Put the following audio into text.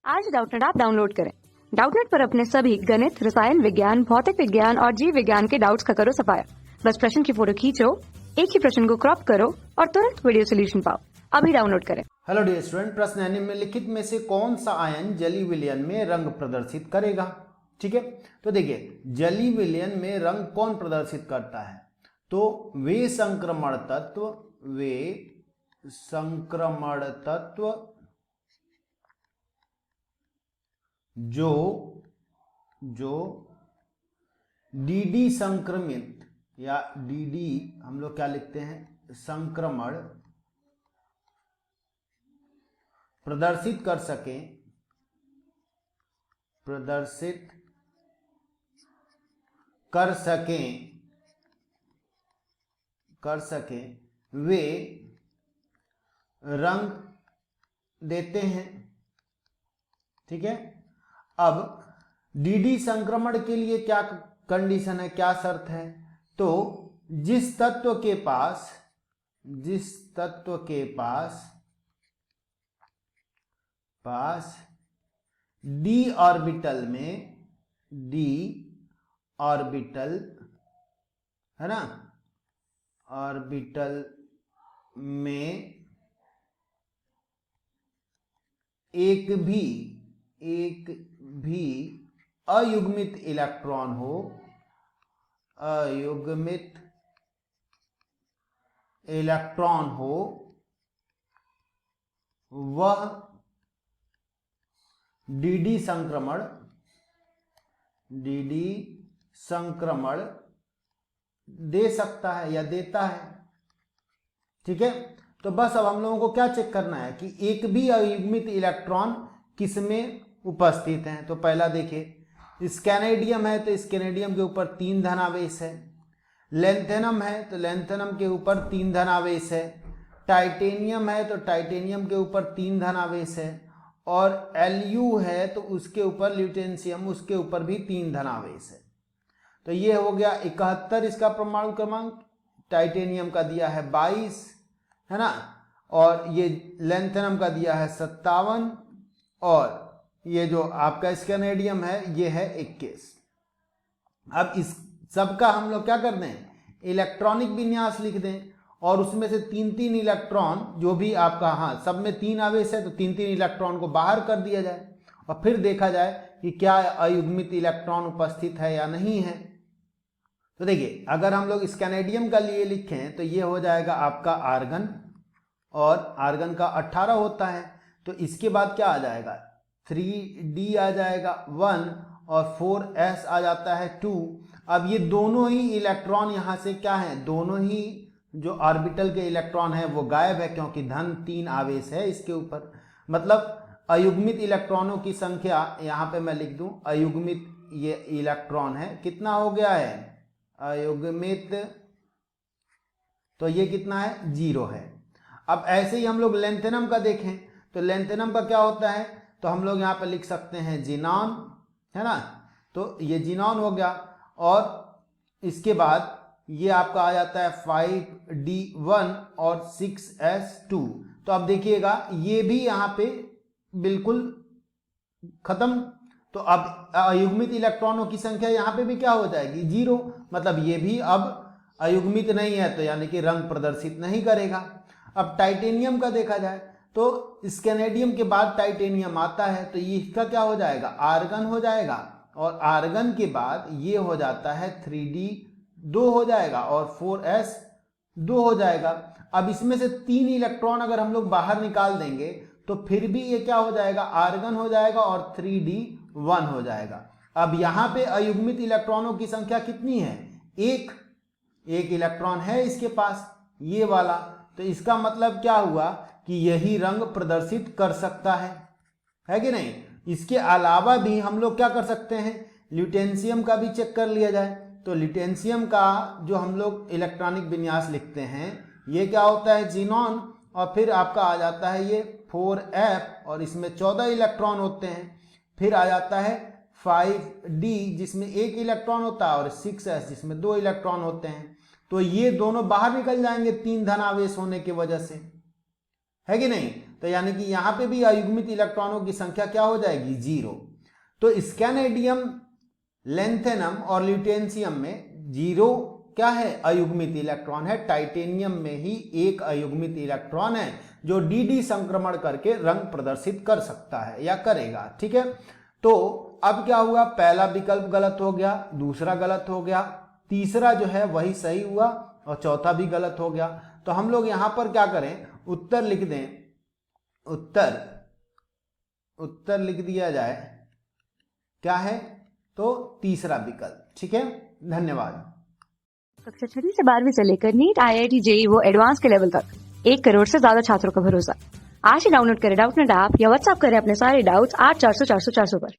आज Doubtnut app download करें। Doubtnut पर अपने सभी गणित, रसायन विज्ञान, भौतिक विज्ञान और जीव विज्ञान के डाउट्स का करो सफाया। बस प्रश्न की फोटो खींचो, एक ही प्रश्न को क्रॉप करो और तुरंत वीडियो सोल्यूशन पाओ। अभी डाउनलोड करें। हेलो डियर स्टूडेंट, प्रश्न है निम्नलिखित में से कौन सा आयन जली विलयन में रंग प्रदर्शित करेगा। ठीक है, तो देखिए जली विलयन में रंग कौन प्रदर्शित करता है, तो वे संक्रमण तत्व जो डी संक्रमित या डी हम लोग क्या लिखते हैं, संक्रमण प्रदर्शित कर सकें वे रंग देते हैं। ठीक है, अब डी संक्रमण के लिए क्या कंडीशन है, क्या शर्त है, तो जिस तत्व के पास डी ऑर्बिटल है ना, ऑर्बिटल में एक भी अयुग्मित इलेक्ट्रॉन हो, वह डी संक्रमण दे सकता है या देता है। ठीक है, तो बस अब हम लोगों को क्या चेक करना है कि एक भी अयुग्मित इलेक्ट्रॉन किस में उपस्थित है। तो पहला देखिए स्कैनेडियम है तो स्कैनेडियम के ऊपर 3 धनावेश है, लेंथेनम है तो लेंथेनम के ऊपर 3 धनावेश है, टाइटेनियम है तो टाइटेनियम के ऊपर 3 धनावेश है, और Lu है तो उसके ऊपर ल्यूटेशियम, उसके ऊपर भी 3 धनावेश है। तो ये हो गया 71 इसका परमाणु क्रमांक, टाइटेनियम का दिया है 22 है ना, और ये लेंथेनम का दिया है 57, और ये जो आपका स्कैनेडियम है ये है 21। अब इस सबका हम लोग क्या कर दें, इलेक्ट्रॉनिक विन्यास लिख दें, और उसमें से 3-3 इलेक्ट्रॉन जो भी आपका, हाँ सब में 3 आवेश है तो 3-3 इलेक्ट्रॉन को बाहर कर दिया जाए और फिर देखा जाए कि क्या अयुग्मित इलेक्ट्रॉन उपस्थित है या नहीं है। तो देखिए अगर हम लोग स्कैनेडियम का लिए लिखें तो ये हो जाएगा आपका आर्गन, और आर्गन का 18 होता है, तो इसके बाद क्या आ जाएगा 3D आ जाएगा 1 और 4S आ जाता है 2। अब ये दोनों ही इलेक्ट्रॉन यहाँ से क्या है, दोनों ही जो ऑर्बिटल के इलेक्ट्रॉन है वो गायब है, क्योंकि धन 3 आवेश है इसके ऊपर। मतलब अयुग्मित इलेक्ट्रॉनों की संख्या यहाँ पे मैं लिख दूं, अयुग्मित ये इलेक्ट्रॉन है कितना हो गया है अयुग्मित, तो ये कितना है 0 है। अब ऐसे ही हम लोग लेंथेनम का देखें तो लेंथेनम का क्या होता है, तो हम लोग यहाँ पे लिख सकते हैं जिनॉन है ना, तो ये जिनॉन हो गया, और इसके बाद ये आपका आ जाता है 5D1 और 6S2। तो अब देखिएगा ये भी यहाँ पे बिल्कुल खत्म, तो अब अयुग्मित इलेक्ट्रॉनों की संख्या यहाँ पे भी क्या हो जाएगी 0, मतलब ये भी अब अयुग्मित नहीं है, तो यानी कि रंग प्रदर्शित नहीं करेगा। अब टाइटेनियम का देखा जाए तो स्कैनेडियम के बाद टाइटेनियम आता है, तो ये इसका क्या हो जाएगा आर्गन हो जाएगा, और आर्गन के बाद ये हो जाता है 3D 2 हो जाएगा और 4S 2 हो जाएगा। अब इसमें से 3 इलेक्ट्रॉन अगर हम लोग बाहर निकाल देंगे तो फिर भी ये क्या हो जाएगा आर्गन हो जाएगा और 3D 1 हो जाएगा। अब यहाँ पे अयुग्मित इलेक्ट्रॉनों की संख्या कितनी है, एक इलेक्ट्रॉन है इसके पास ये वाला, तो इसका मतलब क्या हुआ कि यही रंग प्रदर्शित कर सकता है कि नहीं। इसके अलावा भी हम लोग क्या कर सकते हैं, ल्यूटेशियम का भी चेक कर लिया जाए। तो ल्यूटेशियम का जो हम लोग इलेक्ट्रॉनिक विन्यास लिखते हैं ये क्या होता है जिनॉन, और फिर आपका आ जाता है ये 4F और इसमें 14 इलेक्ट्रॉन होते हैं, फिर आ जाता है 5D जिसमें 1 इलेक्ट्रॉन होता है और 6S जिसमें 2 इलेक्ट्रॉन होते हैं। तो ये दोनों बाहर निकल जाएंगे 3 धन आवेश होने की वजह से, है कि नहीं। तो यानी कि यहां पे भी अयुग्मित इलेक्ट्रॉनों की संख्या क्या हो जाएगी, 0। तो स्कैनेडियम, लेंथेनम और ल्यूटेशियम में 0 क्या है, अयुग्मित इलेक्ट्रॉन है। टाइटेनियम में ही एक अयुग्मित इलेक्ट्रॉन है जो dd संक्रमण करके रंग प्रदर्शित कर सकता है या करेगा, ठीक है। तो अब क्या हुआ, पहला विकल्प गलत हो गया, दूसरा गलत हो गया, तीसरा जो है वही सही हुआ और चौथा भी गलत हो गया। तो हम लोग यहां पर क्या करें, उत्तर लिख दें, उत्तर लिख दिया जाए, क्या है, तो तीसरा विकल्प, ठीक है। धन्यवाद। कक्षा 6 से 12वीं से लेकर नीट, IIT, JEE वो एडवांस के लेवल तक 1 करोड़ से ज्यादा छात्रों का भरोसा। आज ही डाउनलोड करें डाउटनेट ऐप या व्हाट्सएप करें अपने सारे डाउट्स 8400 400 400 पर।